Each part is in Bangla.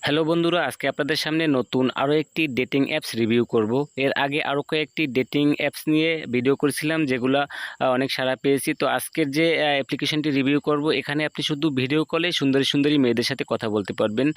হ্যালো বন্ধুরা, আজকে আপনাদের সামনে নতুন আরও একটি ডেটিং অ্যাপস রিভিউ করব। এর আগে আরও কয়েকটি ডেটিং অ্যাপস নিয়ে ভিডিও করেছিলাম, যেগুলো অনেক সাড়া পেয়েছি। তো আজকের যে অ্যাপ্লিকেশনটি রিভিউ করব, এখানে আপনি শুধু ভিডিও কলে সুন্দরী সুন্দরী মেয়েদের সাথে কথা বলতে পারবেন।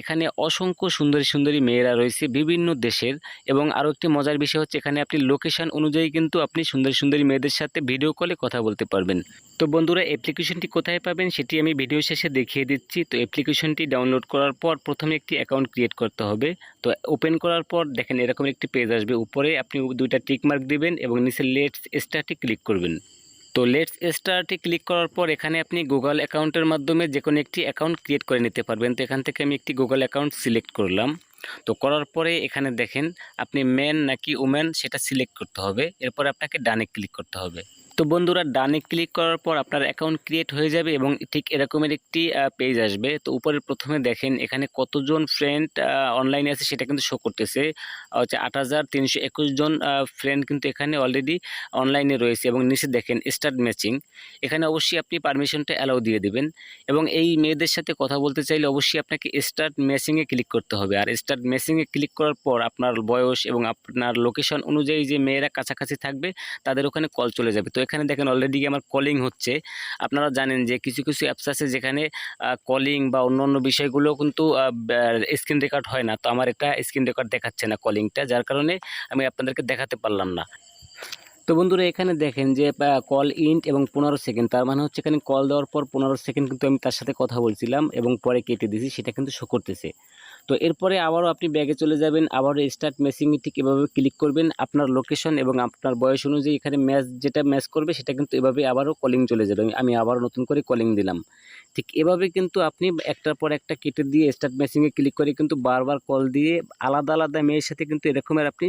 এখানে অসংখ্য সুন্দরী সুন্দরী মেয়েরা রয়েছে বিভিন্ন দেশের, এবং আরও একটি মজার বিষয় হচ্ছে এখানে আপনি লোকেশন অনুযায়ী কিন্তু আপনি সুন্দরী সুন্দরী মেয়েদের সাথে ভিডিও কলে কথা বলতে পারবেন। তো বন্ধুরা, অ্যাপ্লিকেশনটি কোথায় পাবেন সেটি আমি ভিডিও শেষে দেখিয়ে দিচ্ছি। তো অ্যাপ্লিকেশনটি ডাউনলোড করার পর প্রথমে একটি অ্যাকাউন্ট ক্রিয়েট করতে হবে। তো ওপেন করার পর দেখেন এরকম একটি পেজ আসবে। উপরে আপনি দুইটা টিক মার্ক দিবেন এবং নিচে লেটস স্টার্টে ক্লিক করবেন। তো লেটস স্টার্টে ক্লিক করার পর এখানে আপনি গুগল অ্যাকাউন্টের মাধ্যমে যে কোনো একটি অ্যাকাউন্ট ক্রিয়েট করে নিতে পারবেন। তো এখান থেকে আমি একটি গুগল অ্যাকাউন্ট সিলেক্ট করলাম। তো করার পরে এখানে দেখেন আপনি মেন নাকি উমেন সেটা সিলেক্ট করতে হবে। এরপর আপনাকে ডানে ক্লিক করতে হবে। তো বন্ধুরা, ডানে ক্লিক করার পর আপনার অ্যাকাউন্ট ক্রিয়েট হয়ে যাবে এবং ঠিক এরকমের একটি পেজ আসবে। তো উপরে প্রথমে দেখেন এখানে কতজন ফ্রেন্ড অনলাইনে আছে সেটা কিন্তু শো করতেছে। হচ্ছে ৮৩২১ জন ফ্রেন্ড কিন্তু এখানে অলরেডি অনলাইনে রয়েছে, এবং নিচে দেখেন স্টার্ট ম্যাচিং। এখানে অবশ্যই আপনি পারমিশনটা অ্যালাউ দিয়ে দেবেন, এবং এই মেয়েদের সাথে কথা বলতে চাইলে অবশ্যই আপনাকে স্টার্ট ম্যাচিংয়ে ক্লিক করতে হবে। আর স্টার্ট ম্যাচিংয়ে ক্লিক করার পর আপনার বয়স এবং আপনার লোকেশন অনুযায়ী যে মেয়েরা কাছাকাছি থাকবে তাদের ওখানে কল চলে যাবে। তো এখানে দেখেন অলরেডি আমার কলিং হচ্ছে। আপনারা জানেন যে কিছু কিছু অ্যাপস আছে যেখানে কলিং বা অন্য বিষয়গুলো কিন্তু স্ক্রিন রেকর্ড হয় না। তো আমার এটা স্ক্রিন রেকর্ড দেখাচ্ছে না কলিংটা, যার কারণে আমি আপনাদেরকে দেখাতে পারলাম না। তো বন্ধুরা, এখানে দেখেন যে কল ইন্ট এবং 15 সেকেন্ড, তার মানে হচ্ছে এখানে কল দেওয়ার পর 15 সেকেন্ড কিন্তু আমি তার সাথে কথা বলছিলাম এবং পরে কেটে দিয়েছি, সেটা কিন্তু শো করতেছে। তো এরপরে আবারও আপনি ব্যাগে চলে যাবেন, আবারও স্টার্ট ম্যাচিংয়ে ঠিক এভাবে ক্লিক করবেন। আপনার লোকেশন এবং আপনার বয়স অনুযায়ী এখানে যেটা ম্যাচ করবে সেটা কিন্তু এভাবে আবারও কলিং চলে যাবে। আমি আবারও নতুন করে কলিং দিলাম। ঠিক এভাবে কিন্তু আপনি একটার পর একটা কেটে দিয়ে স্টার্ট ম্যাচিংয়ে ক্লিক করে কিন্তু বারবার কল দিয়ে আলাদা আলাদা মেয়ের সাথে কিন্তু এরকমের আপনি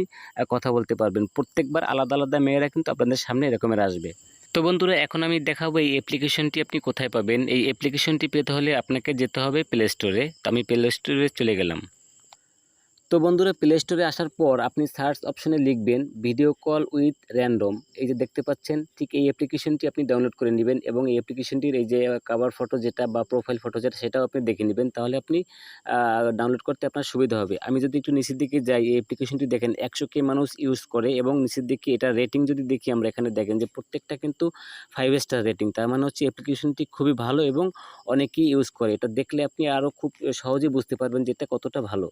কথা বলতে পারবেন। প্রত্যেকবার আলাদা আলাদা মেয়েরা কিন্তু আপনাদের সামনে এরকমের আসবে। তো বন্ধুরা, এখন আমি দেখাবো এই অ্যাপ্লিকেশনটি আপনি কোথায় পাবেন। এই অ্যাপ্লিকেশনটি পেতে হলে আপনাকে যেতে হবে প্লে স্টোরে। তো আমি প্লে স্টোরে চলে গেলাম। তো বন্ধুরা, প্লে স্টোরে আসার পর আপনি সার্চ অপশনে লিখবেন ভিডিও কল উইথ র্যান্ডম। এই যে দেখতে পাচ্ছেন, ঠিক এই অ্যাপ্লিকেশনটি আপনি ডাউনলোড করে নেবেন, এবং এই অ্যাপ্লিকেশনটির এই যে কভার ফটো যেটা বা প্রোফাইল ফটো যেটা সেটাও আপনি দেখে নেবেন। তাহলে আপনি ডাউনলোড করতে আপনার সুবিধা হবে। আমি যদি একটু নিচের দিকে যাই, এই অ্যাপ্লিকেশনটি দেখেন 100K মানুষ ইউজ করে, এবং নিচের দিকে এটা রেটিং যদি দেখি আমরা, এখানে দেখেন যে প্রত্যেকটা কিন্তু 5 স্টার রেটিং। তার মানে হচ্ছে অ্যাপ্লিকেশনটি খুবই ভালো এবং অনেকেই ইউজ করে। এটা দেখলে আপনি আরও খুব সহজেই বুঝতে পারবেন যে এটা কতটা ভালো।